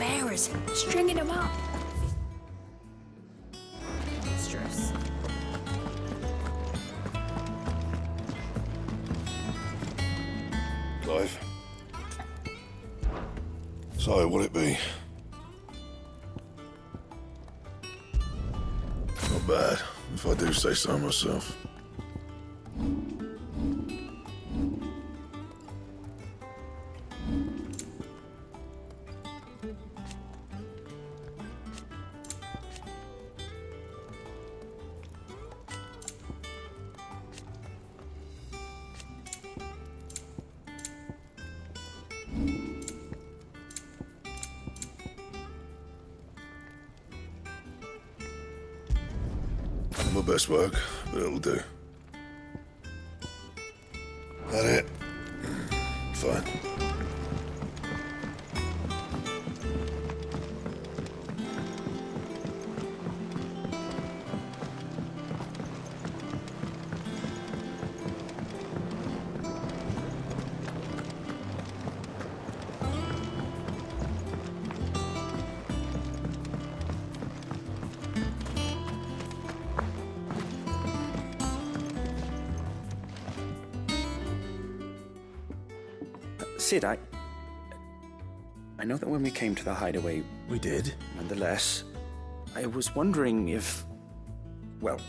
bearers, stringing them up. Monstrous. Clive. So, what'll it be? Not bad, if I do say so myself. My best work, but it'll do. That it? Fine. Sid, I know that when we came to the hideaway... We did? Nonetheless, I was wondering if... Well,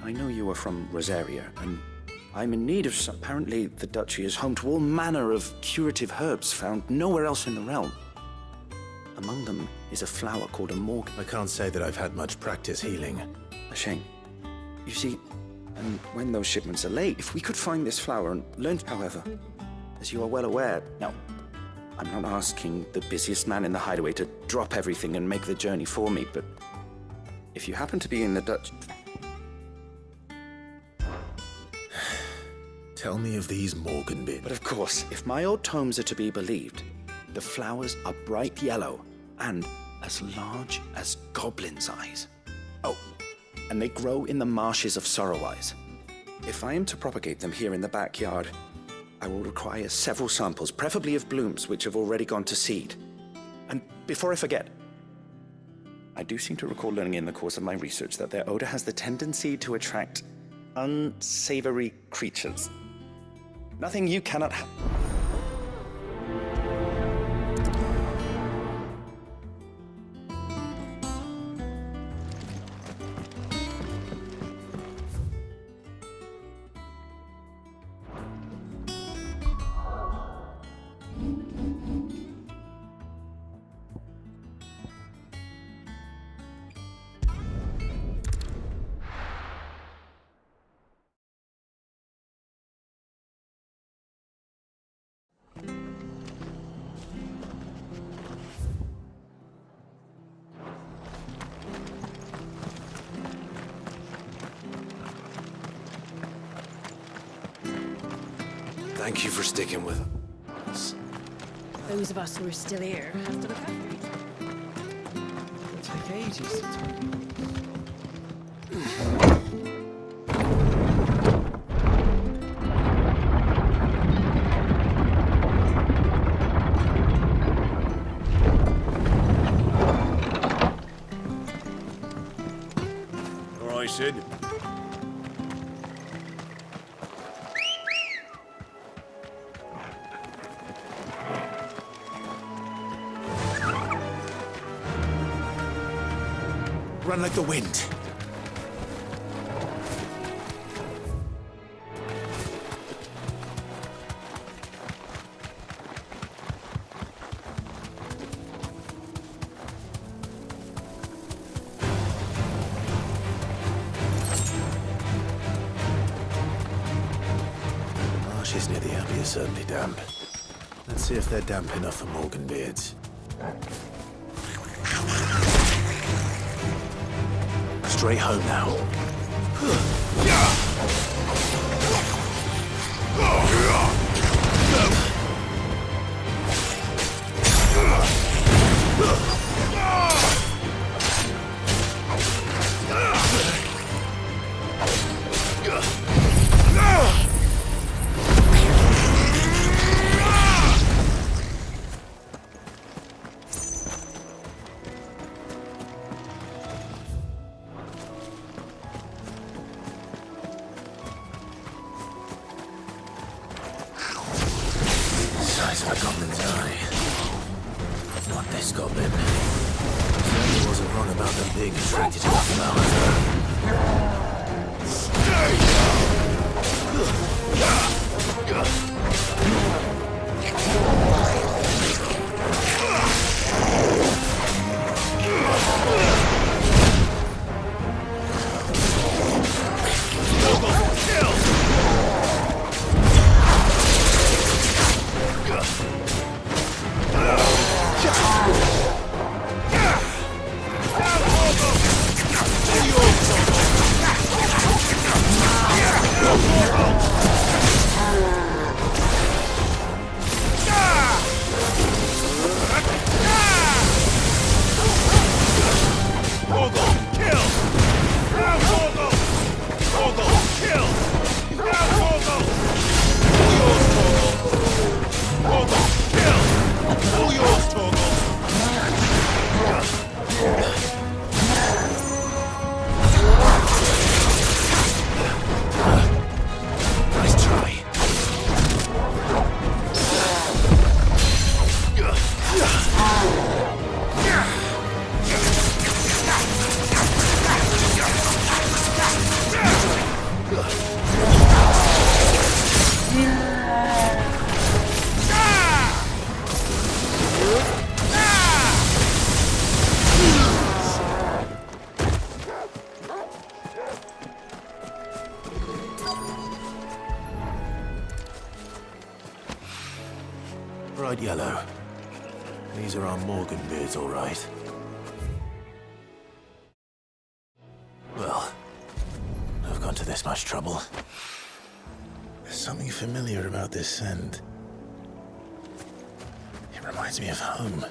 I know you are from Rosaria, and I'm in need of some... Apparently, the Duchy is home to all manner of curative herbs found nowhere else in the realm. Among them is a flower called a morgan. I can't say that I've had much practice healing. A shame. You see, and when those shipments are late, if we could find this flower and learn, however... As you are well aware, now, I'm not asking the busiest man in the hideaway to drop everything and make the journey for me, but if you happen to be in the Dutch... Tell me of these Morgan bits. But of course, if my old tomes are to be believed, the flowers are bright yellow and as large as goblins' eyes. Oh, and they grow in the marshes of Sorrowise. If I am to propagate them here in the backyard, I will require several samples, preferably of blooms which have already gone to seed. And before I forget, I do seem to recall learning in the course of my research that their odor has the tendency to attract unsavory creatures. Nothing you cannot have. Thank you for sticking with us. Those of us who are still here have to look after each other. It'll take ages to talk. All right, Sid. Run like the wind. The marshes near the abbey are certainly damp. Let's see if they're damp enough for Morgan beards. Straight home now. this goblin. Certainly wasn't wrong about them being attracted to the flowers, bright yellow. These are our Morgan beards, all right. Well, I've gone to this much trouble. There's something familiar about this scent. It reminds me of home.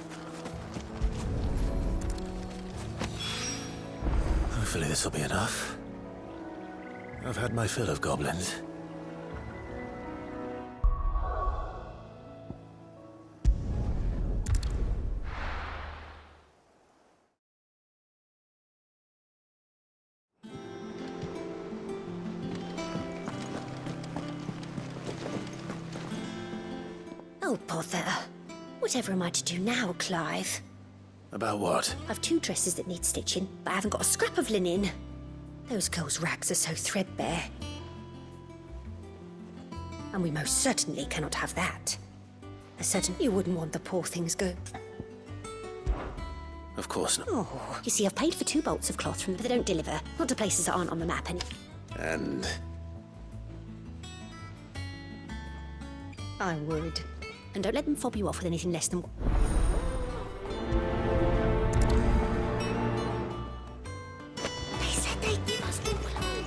Hopefully this will be enough. I've had my fill of goblins. Oh, bother. Whatever am I to do now, Clive? About what? I've 2 dresses that need stitching, but I haven't got a scrap of linen. Those girls' rags are so threadbare. And we most certainly cannot have that. As certain you wouldn't want the poor things go. Of course not. Oh, you see, I've paid for 2 bolts of cloth from but they don't deliver. Not to places that aren't on the map, And I would. And don't let them fob you off with anything less than... They said they'd give us new clothes.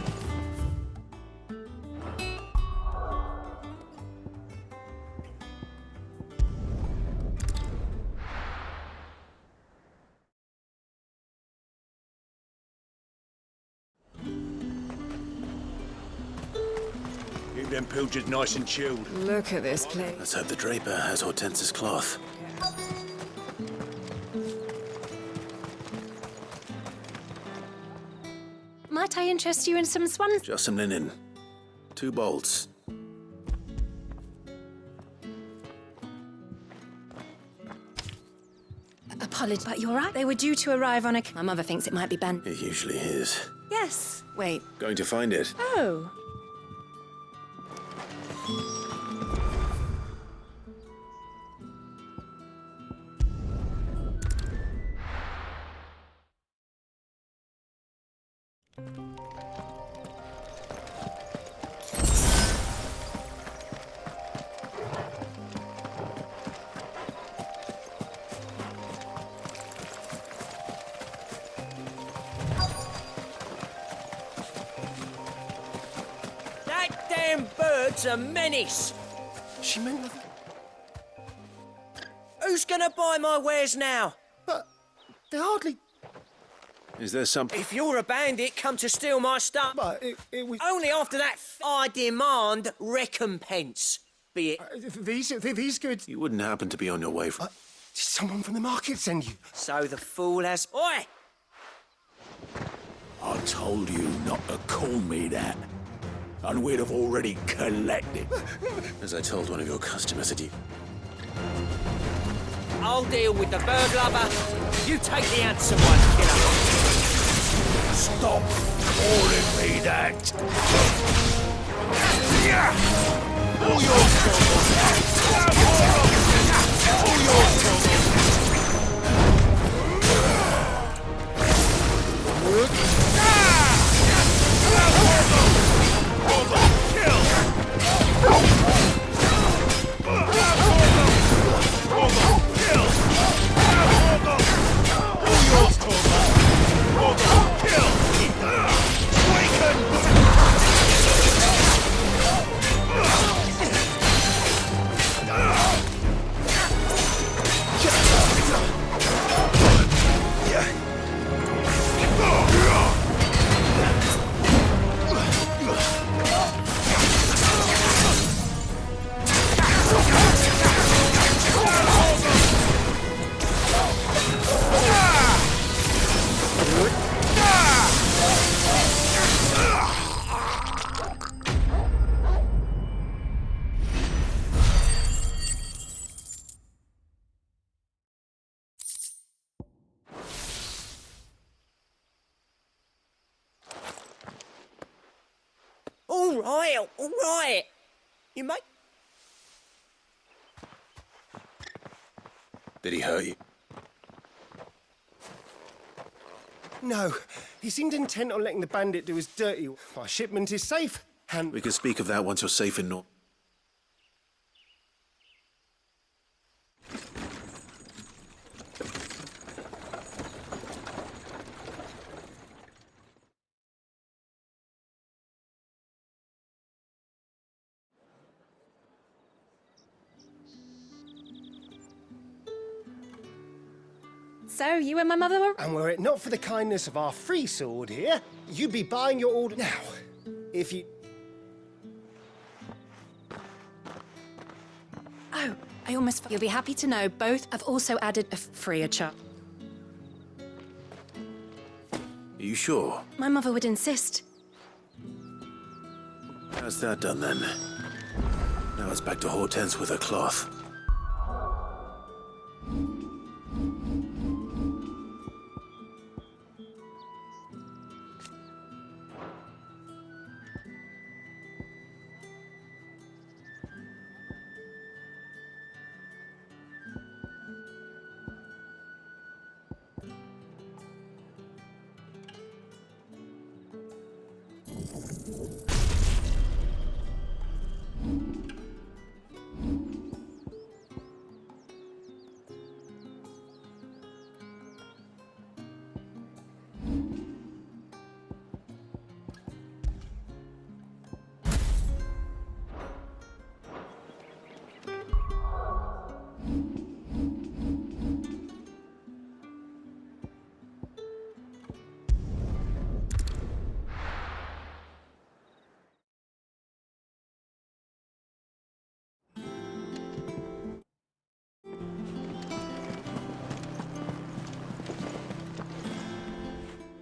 Keep them pilchers nice and chilled. Look at this place. let's hope the draper has Hortense's cloth. Might I interest you in some swans? Just some linen. 2 bolts. Apologies, but you're right. They were due to arrive on a... My mother thinks it might be banned. It usually is. Yes. Wait. Going to find it. Oh. That damn bird's a menace. She meant nothing. Who's gonna buy my wares now? But they hardly. Is there something? If you're a bandit, come to steal my stuff. But it was. Only after that, I demand recompense. Be it. These goods. You wouldn't happen to be on your way from... Did someone from the market send you? So the fool has. Oi! I told you not to call me that. And we'd have already collected. As I told one of your customers that you... I'll deal with the bird lover. You take the handsome one, killer. Stop calling me that. All your trouble. All your trouble. All right. You might... Did he hurt you? No, he seemed intent on letting the bandit do his dirty. Our shipment is safe, and... We can speak of that once you're safe in North. So, you and my mother were... And were it not for the kindness of our free sword here, you'd be buying your order now. If you... Oh, I almost... You'll be happy to know both have also added a freer chart. Are you sure? My mother would insist. How's that done then? Now it's back to Hortense with her cloth.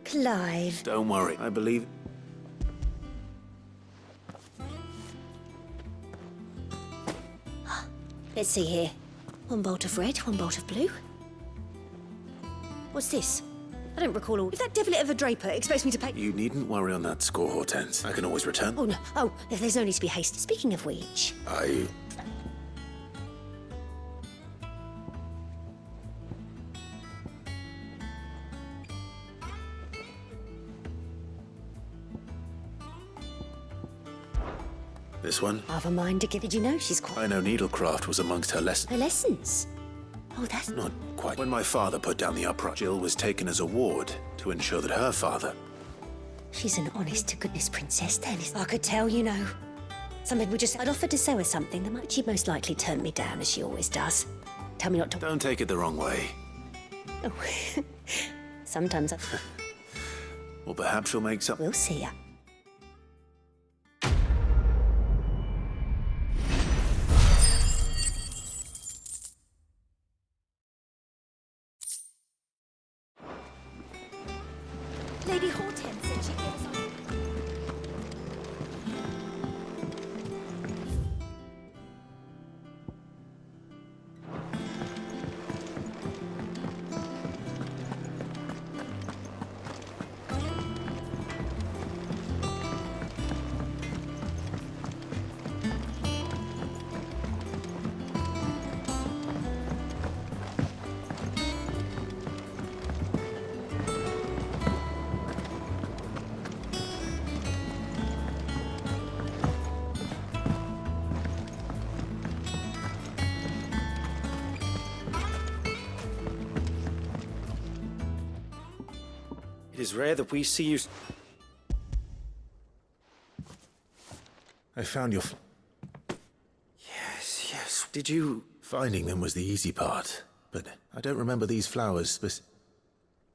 Clive. Don't worry, I believe... Let's see here. One bolt of red, one bolt of blue. What's this? I don't recall all... If that devilit of a draper expects me to pay... You needn't worry on that score, Hortense. I can always return. Oh, no. Oh, there's no need to be hasty. Speaking of which... This one? I've a mind to give... Did you know she's quite... I know needlecraft was amongst her lessons. Her lessons? Oh, that's... Not quite. When my father put down the upright, Jill was taken as a ward to ensure that her father... She's an honest-to-goodness princess, then. I could tell, you know. Something would just... I'd offered to sew her something. She'd most likely turn me down, as she always does. Tell me not to... Don't take it the wrong way. Oh. Sometimes I... Or perhaps she'll make something... We'll see ya. Lady Hortense said she'd give us our... It is rare that we see you... I found your... Yes. Did you... Finding them was the easy part, but I don't remember these flowers, but...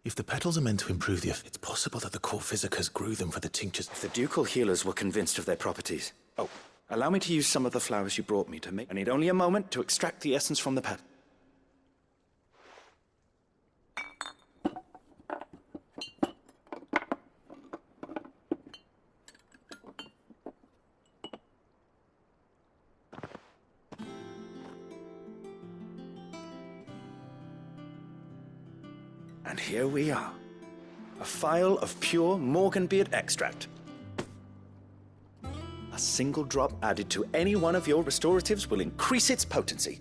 If the petals are meant to improve the... It's possible that the court physicers grew them for the tinctures. If the ducal healers were convinced of their properties... Oh, allow me to use some of the flowers you brought me to make... I need only a moment to extract the essence from the petal. And here we are. A phial of pure Morganbeard extract. A single drop added to any one of your restoratives will increase its potency.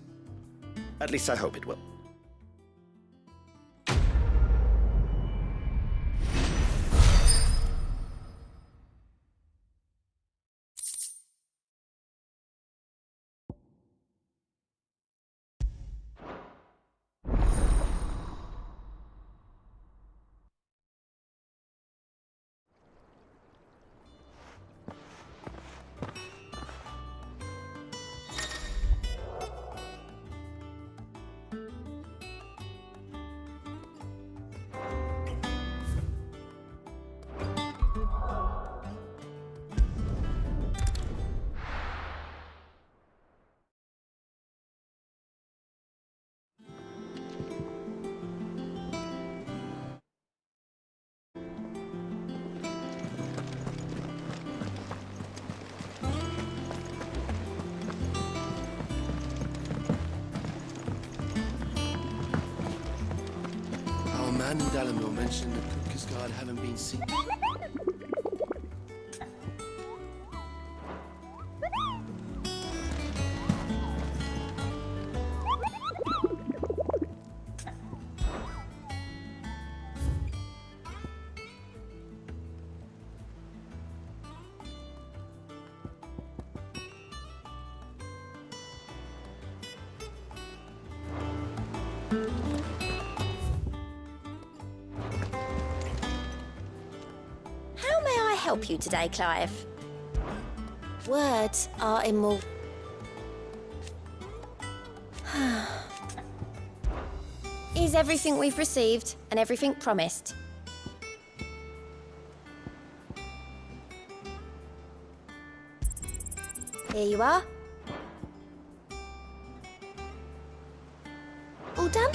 At least I hope it will. Our man in Dalamil mentioned that Kupka's guard haven't been seen. How may I help you today, Clive? Words are immortal. Is everything we've received and everything promised? Here you are. All done?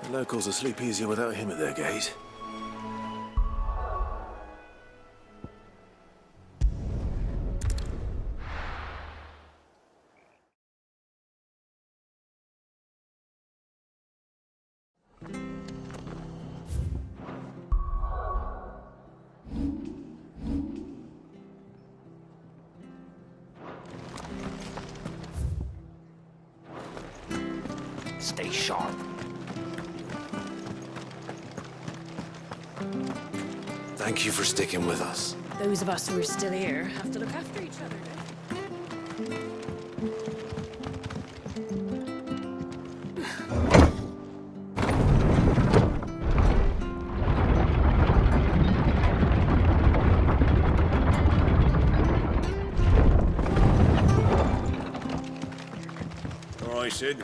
The locals will sleep easier without him at their gate. Stay sharp. Thank you for sticking with us. Those of us who are still here have to look after each other, don't we? All right, Sid.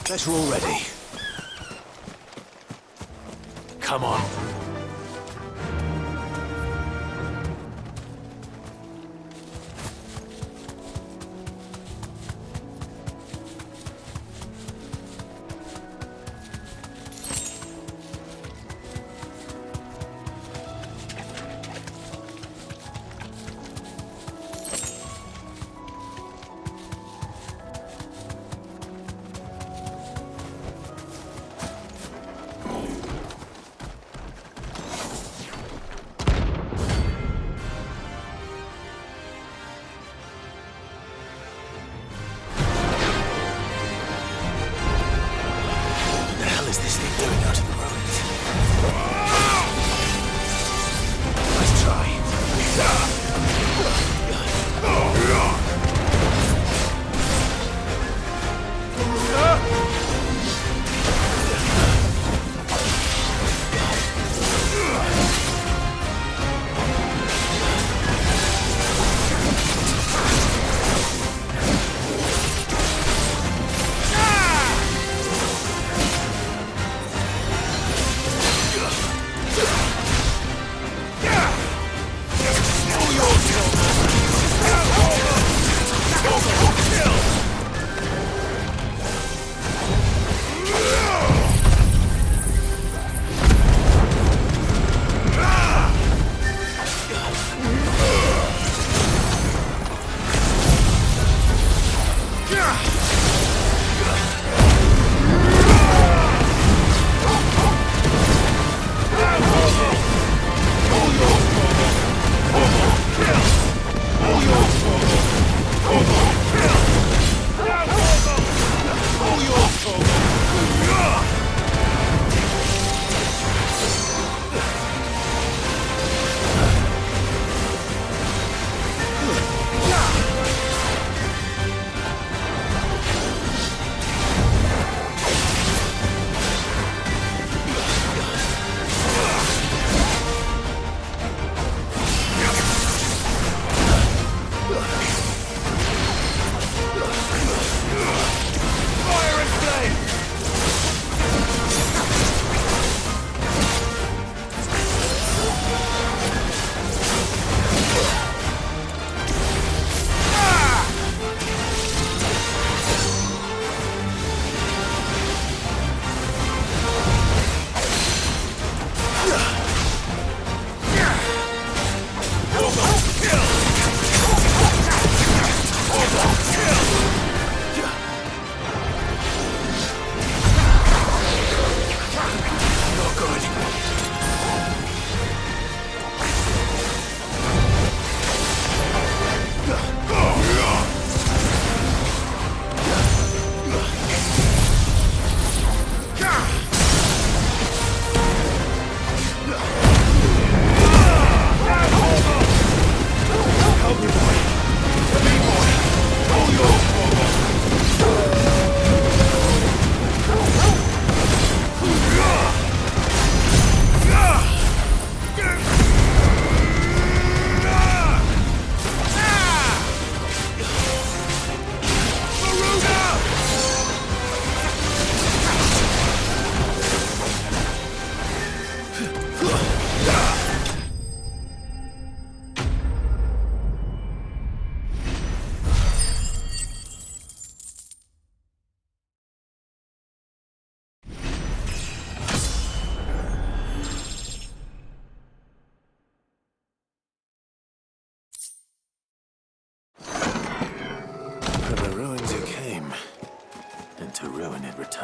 Guess we're all ready. Come on.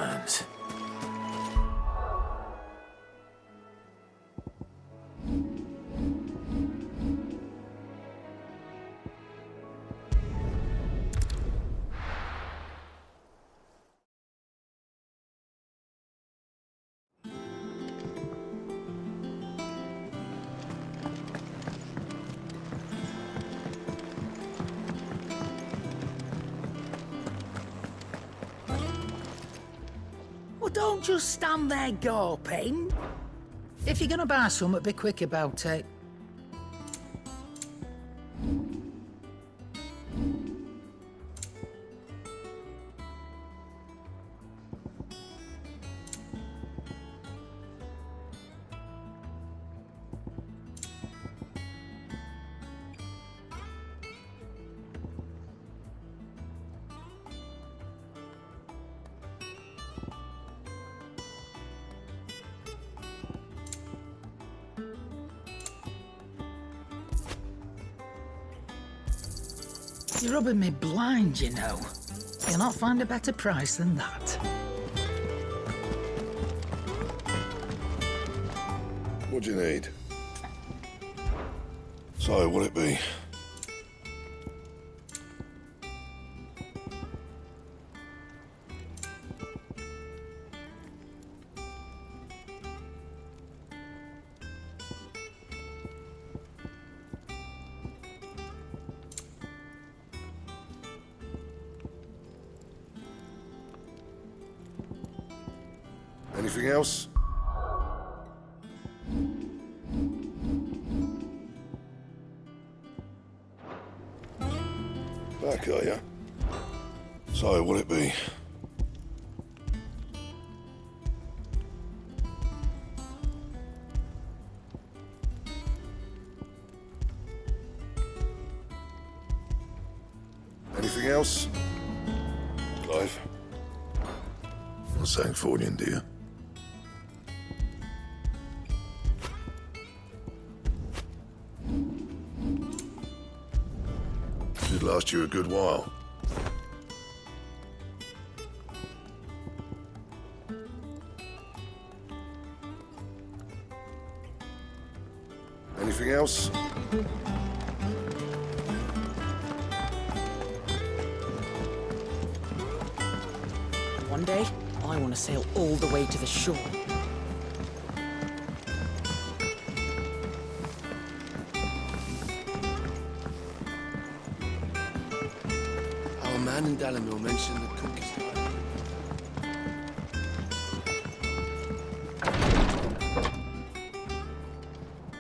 returns. Well, don't just stand there gawping. If you're gonna buy something, be quick about it. You're rubbing me blind, you know. You'll not find a better price than that. What do you need? So, what'll it be? Anything else? Back, are ya? So, what'll it be? Anything else? Clive? Not saying Fordian, do you? Should last you a good while. Anything else? One day, I want to sail all the way to the shore. Our man in Dalamil mentioned the cook is hiding.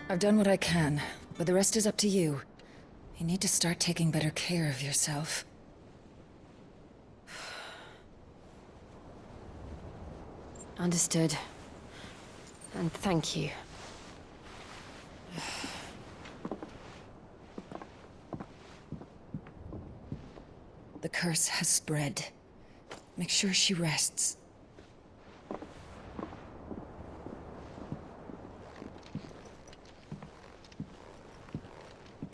I've done what I can, but the rest is up to you. You need to start taking better care of yourself. Understood. And thank you. The curse has spread. Make sure she rests.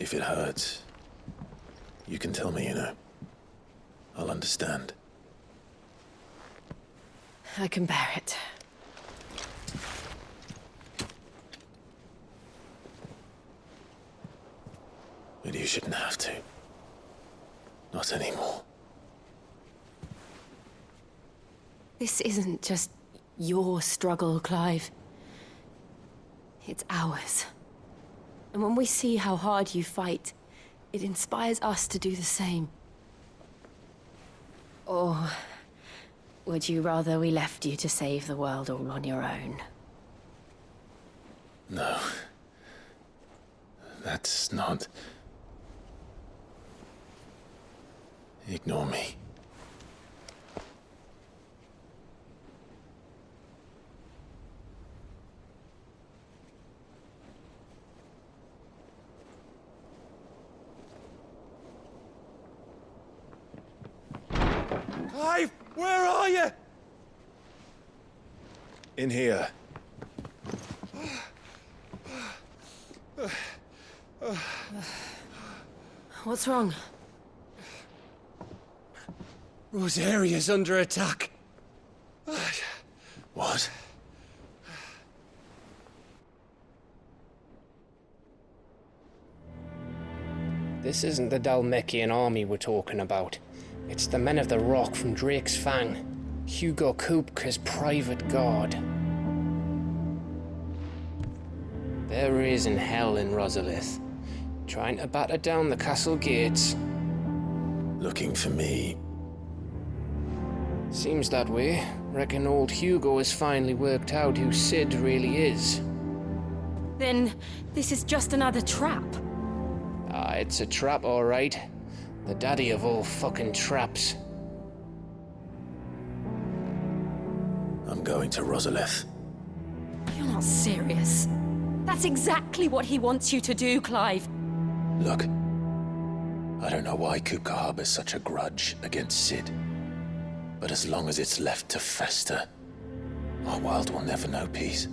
If it hurts, you can tell me, you know. I'll understand. I can bear it. But you shouldn't have to. Not anymore. This isn't just your struggle, Clive. It's ours. And when we see how hard you fight, it inspires us to do the same. Or would you rather we left you to save the world all on your own? No. That's not... Ignore me. Clive, where are you? In here. What's wrong? Rosaria's under attack. What? This isn't the Dalmekian army we're talking about. It's the men of the Rock from Drake's Fang. Hugo Kupka's private guard. There is in hell in Rosalith, trying to batter down the castle gates. Looking for me? Seems that way. Reckon old Hugo has finally worked out who Sid really is. Then this is just another trap. Ah, it's a trap, all right. The daddy of all fucking traps. I'm going to Rosalith. You're not serious. That's exactly what he wants you to do, Clive. Look, I don't know why Kupka harbors such a grudge against Sid. But as long as it's left to fester, our world will never know peace.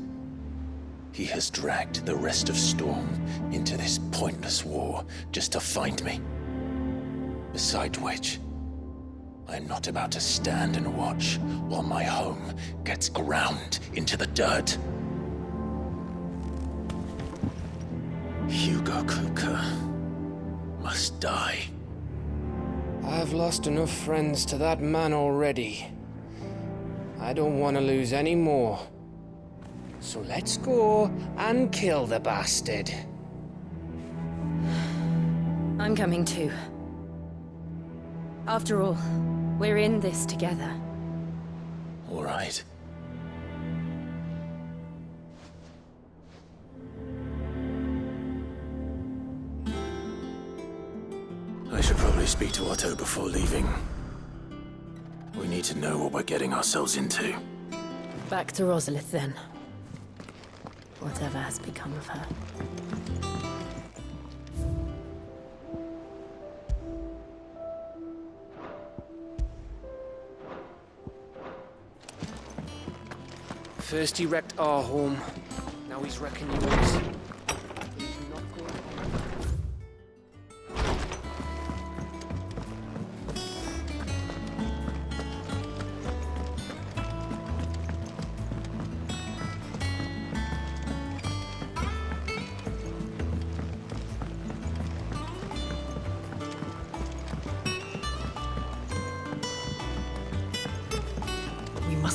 He has dragged the rest of Storm into this pointless war just to find me. Besides which, I'm not about to stand and watch while my home gets ground into the dirt. Hugo Kupka must die. I've lost enough friends to that man already. I don't want to lose any more. So let's go and kill the bastard. I'm coming too. After all, we're in this together. All right. I should probably speak to Otto before leaving. We need to know what we're getting ourselves into. Back to Rosalith then. Whatever has become of her. First he wrecked our home, now he's wrecking yours.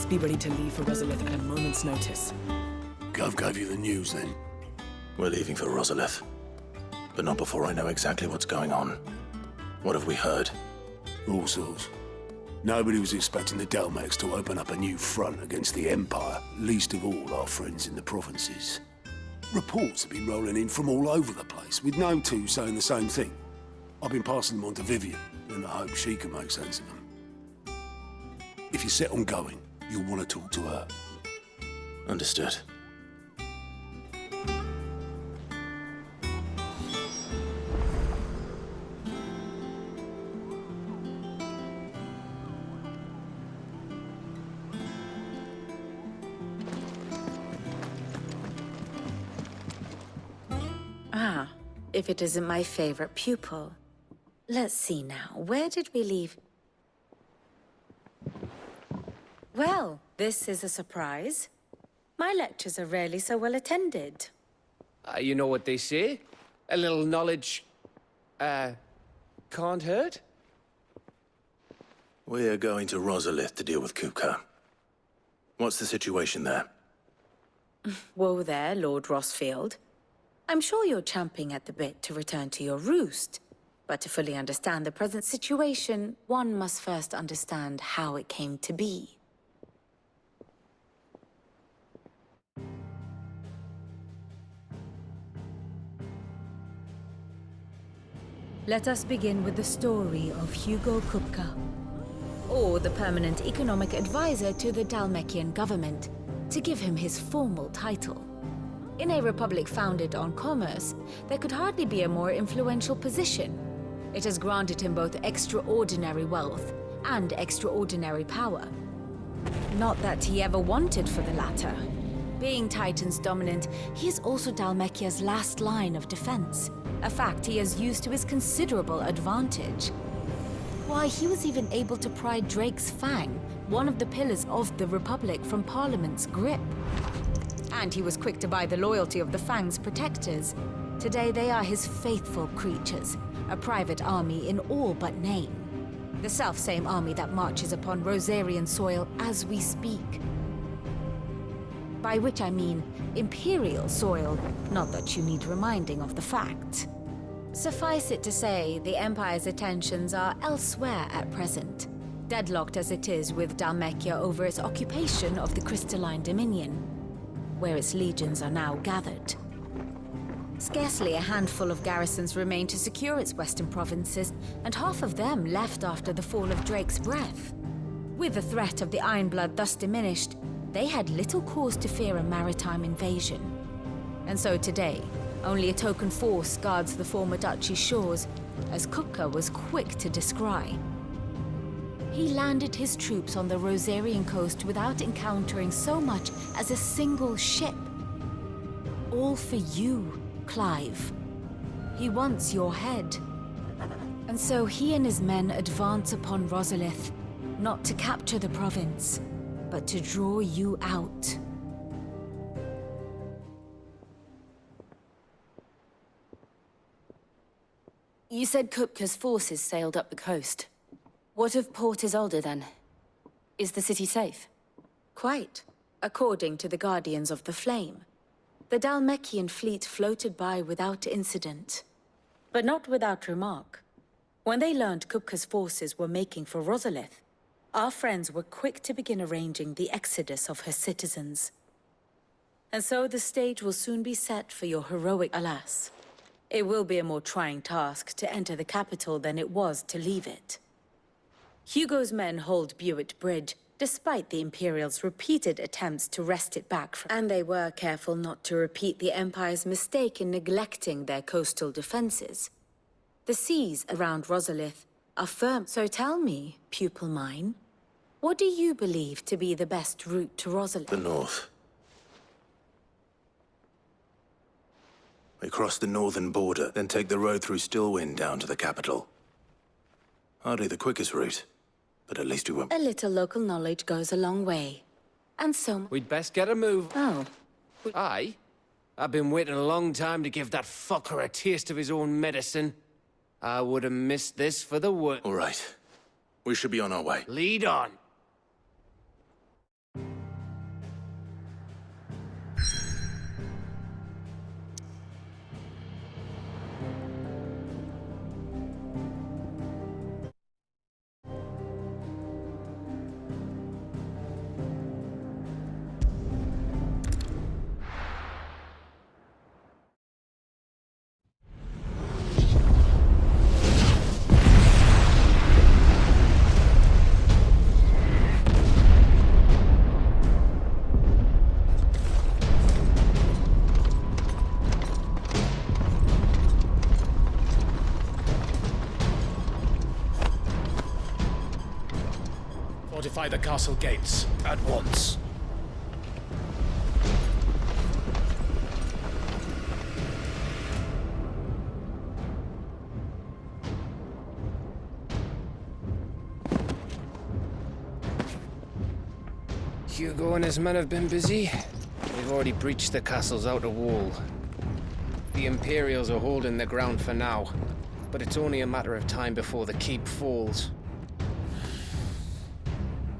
Be ready to leave for Rosalith at a moment's notice. Gov gave you the news then? We're leaving for Rosalith, but not before I know exactly what's going on. What have we heard? All sorts. Nobody was expecting the Dalmeks to open up a new front against the Empire, least of all our friends in the provinces. Reports have been rolling in from all over the place, with no two saying the same thing. I've been passing them on to Vivian, and I hope she can make sense of them. If you're set on going, you'll want to talk to her. Understood. Ah, if it isn't my favorite pupil. Let's see now, where did we leave? Well, this is a surprise. My lectures are rarely so well attended. You know what they say? A little knowledge, can't hurt? We're going to Rosalith to deal with Kupka. What's the situation there? Whoa there, Lord Rossfield. I'm sure you're champing at the bit to return to your roost. But to fully understand the present situation, one must first understand how it came to be. Let us begin with the story of Hugo Kupka, or the permanent economic advisor to the Dalmekian government, to give him his formal title. In a republic founded on commerce, there could hardly be a more influential position. It has granted him both extraordinary wealth and extraordinary power. Not that he ever wanted for the latter. Being Titan's dominant, he is also Dalmekia's last line of defense, a fact he has used to his considerable advantage. Why, he was even able to pry Drake's Fang, one of the pillars of the Republic, from Parliament's grip. And he was quick to buy the loyalty of the Fang's protectors. Today they are his faithful creatures, a private army in all but name. The self-same army that marches upon Rosarian soil as we speak. By which I mean Imperial soil, not that you need reminding of the fact. Suffice it to say, the Empire's attentions are elsewhere at present, deadlocked as it is with Dhalmekia over its occupation of the Crystalline Dominion, where its legions are now gathered. Scarcely a handful of garrisons remain to secure its western provinces, and half of them left after the fall of Drake's Breath. With the threat of the Ironblood thus diminished, they had little cause to fear a maritime invasion. And so today, only a token force guards the former duchy's shores, as Kupka was quick to descry. He landed his troops on the Rosarian coast without encountering so much as a single ship. All for you, Clive. He wants your head. And so he and his men advance upon Rosalith, not to capture the province, but to draw you out. You said Kupka's forces sailed up the coast. What of Port Isolde, then? Is the city safe? Quite, according to the Guardians of the Flame. The Dhalmekian fleet floated by without incident. But not without remark. When they learned Kupka's forces were making for Rosalith, our friends were quick to begin arranging the exodus of her citizens. And so the stage will soon be set for your heroic alas. It will be a more trying task to enter the capital than it was to leave it. Hugo's men hold Buet Bridge, despite the Imperials' repeated attempts to wrest it back from... And they were careful not to repeat the Empire's mistake in neglecting their coastal defenses. The seas around Rosalith are firm. So tell me, pupil mine, what do you believe to be the best route to Rosalith? The north. We cross the northern border, then take the road through Stillwind down to the capital. Hardly the quickest route, but at least we won't... A little local knowledge goes a long way. And so... We'd best get a move. Oh. Aye? I've been waiting a long time to give that fucker a taste of his own medicine. I would have missed this for the world. All right. We should be on our way. Lead on. Fortify the castle gates at once. Hugo and his men have been busy. They've already breached the castle's outer wall. The Imperials are holding the ground for now, but it's only a matter of time before the keep falls.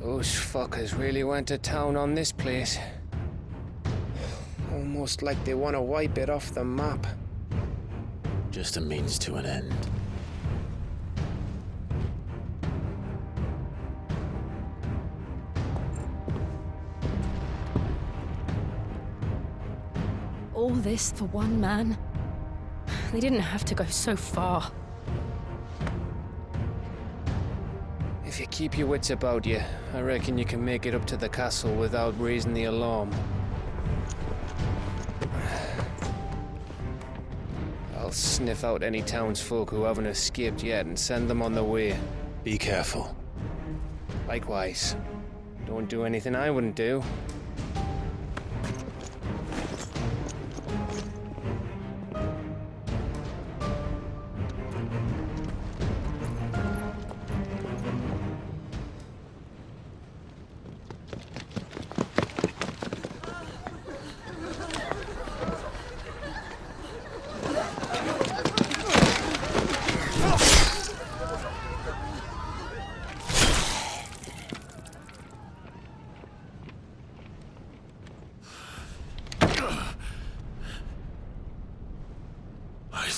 Those fuckers really went to town on this place. Almost like they want to wipe it off the map. Just a means to an end. All this for one man? They didn't have to go so far. If you keep your wits about you, I reckon you can make it up to the castle without raising the alarm. I'll sniff out any townsfolk who haven't escaped yet and send them on their way. Be careful. Likewise. Don't do anything I wouldn't do.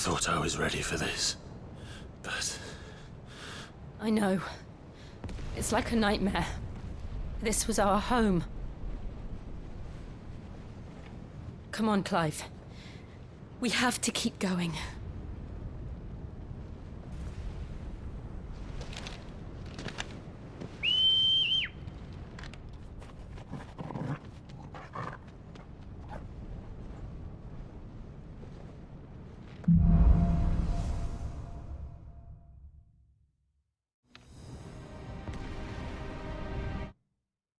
thought I was ready for this, but... I know. It's like a nightmare. This was our home. Come on, Clive. We have to keep going.